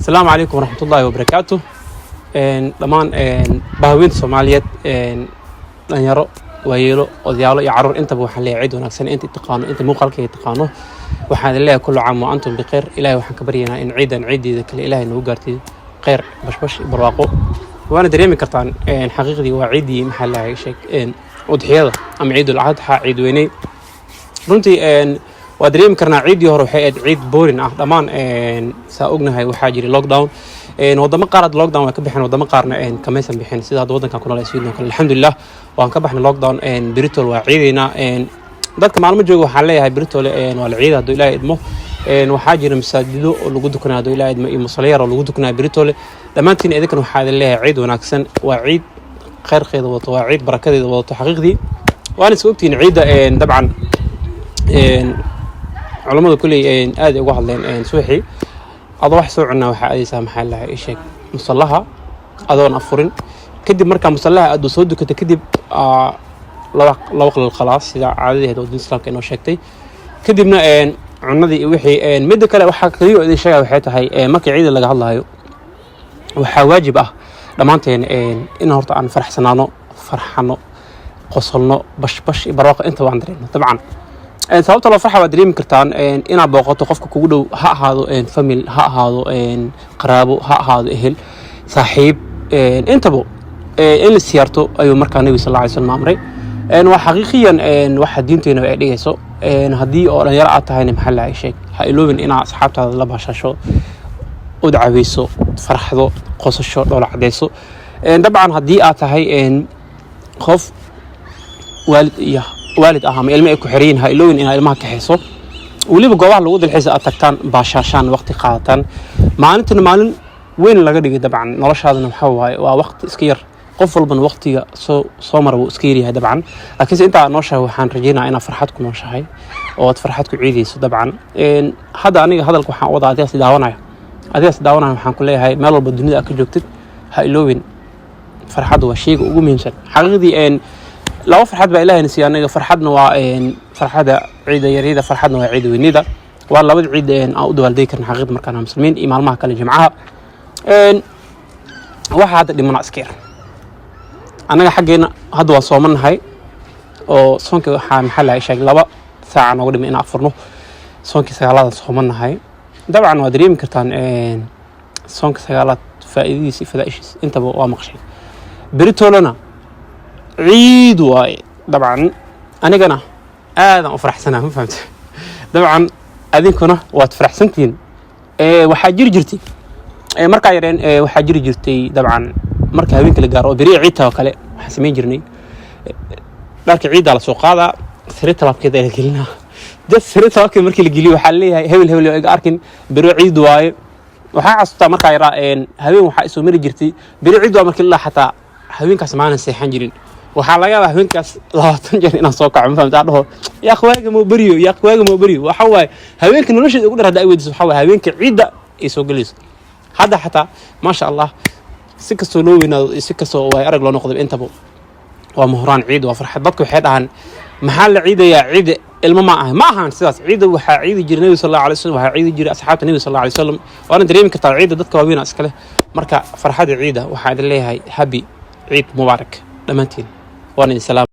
السلام عليكم ورحمة الله وبركاته. دمان باهوين Soomaaliyeed dhalinyaro waayelo odayaalo iyo carruur intaba waxaan leeyahay cid wanaagsan inta taqaano inta muuqaalkayga taqaano waxaan leeyahay kullu caam wa antum biqayr ilaahay waxaan ka baryaynaa in ciidan ciideeda kale ilaahay nagu gaartay khayr bashbash barwaaqo waana dareemi kartaan xaqiiqdii waa ciidii maxaa la sheeg udxiyada ama ciidul adha ciid weynay runtii waa dareemi karnaa ciidii hore waxay ahayd ciid boorin ah dhamaan saa ognahay waxaa jiray lockdown wadamo qaar lockdown way ka bixin wadamo qaarna kamaysan bixin sida hadda wadankan ku nool Sweden kale alxamdulillah waan ka baxnay lockdown Britol waa ciidina dadka maalmo jooga waxaan leeyahay Britol waa la ciid haduu ilaahay idmo waxaa jira masaajido oo lagu dukanaado ilaahay idmo iyo musalliyaal oo lagu dukanaa Britol dhamaantiin idinkan waxaa leeyahay ciid wanaagsan waa ciid khayrkeeda wato waa ciid barakadeeda wato xaqiiqdii waan isku ogtiin ciida dabcan culimadu kulli aad uga hadleen suuxi adoo wax soo cunaa waxa ay saamaxay la sheeg musallaha adoon afurin kadib marka musallaha aad soo dukata kadib laba qal khalaas sida caadadeeda oo diin islaamka inoo sheegtay kadibna cunadii wixii mid kale waxa kaliya idin sheegay waxay tahay markii ciid laga hadlayo waxa waajib ah dhamaanteen in horta aan farxano qosolno bashbash barwaaqo inta waan dareeno dabcan sababta loo farxaa dareemi kartaan inaad booqato qofka kugu dhow ha ahaado family ha ahaado qaraabo ha ahaado ehel saaxiib intaba in la siyaarto ayuu markaa nabi sallallahu alayhi wasallam amray waa xaqiiqiyan waxa diinteena ay dhigayso hadii oo dhalinyaro aad tahay maxaa la sheeg ha iloobin inaad asxaabtaada la baashasho oo dacaweyso farxdo qosasho dhoola cadeyso dabcan hadii aad tahay qof waalid ama ilmo ay ku xireen ha ilowin in ilmaha ka xiiso waliba goobaha lagu dalxiis aad tagtaan baashashaan waqti qaatan maalintan maalin weyn laga dhigay dabcan noloshaadana waxa waa waqti iska yar qof walban waqtiga soo maro iska yar dabcan laakiin inta nolosha waxaan rajaynayaa in farxad ku nooshahay oo aad farxad ku ciideyso dabcan hada aniga hadalka waxaan wada adiga daawanaya waxaan ku leeyahay meel walba dunida ka joogtid ha ilowin farxadu waa shayga ugu muhiimsan xaqiiqdii لو فرحت بقى إلهي نسيان فرحتنا فرحة عيد يريدة فرحتنا وعيد ونيدة والله ود عيد أود والدي كان حقيقة مركنا مسلمين إيمان معها كان جمعها واحد اللي من عسكر أنا حقنا هذا صومنا هاي أو صونك محل عيش لبا ساعة نقول من أفرنه صونك سيالات صومنا هاي طبعا ودريم كرتان صونك سيالات فائدة فدا إيش أنت بوامقشي بريتولنا عيد واي طبعا انا قنا ادم افرح سنه ما فهمت طبعا ادينكنا واتفرح سنتين waxa jirti marka yareen waxa jirtay dabcan marka haweenka la gaaro bari ciidta kale waxa sameyn jirnay dharka ciidda la soo qaada sirta labkeeda la gelina dad sirta labkeeda markii la geliyo waxa leeyahay hebel ay arkin bari ciid waay waxa casuta marka yareen haween waxa isoo mari jirtay bari ciid waa markii la xataa haweenkaas maanan seexan jirin waxa laga yaabaa haweenkaas 20 jeer inaan soo kaco ma fahamtaa dhaho yaa khawaaga ma bariyo waxa waay haweenka nolosheeda ugu dharada ay weydiiso waxa waay haweenka ciidda ay soo galayso hadda xataa ma sha Allah si kasto loo weynaado si kasto way arag loo noqdo intaba waa muhraan ciid waa farxad dadku waxay dhahan maxaa la ciidayaa ciid ilmo ma ahan sidaas ciid waxa ciidi jiray nabi sallallahu alayhi wasallam waxa ciidi jiray asxaabta nabi sallallahu alayhi wasallam waana dareemi kartaa ciidda dadka waaweyn iska leh marka farxada ciidda waxa ay leeyahay happy ciid mubaarak dhamaantiin وانا سلام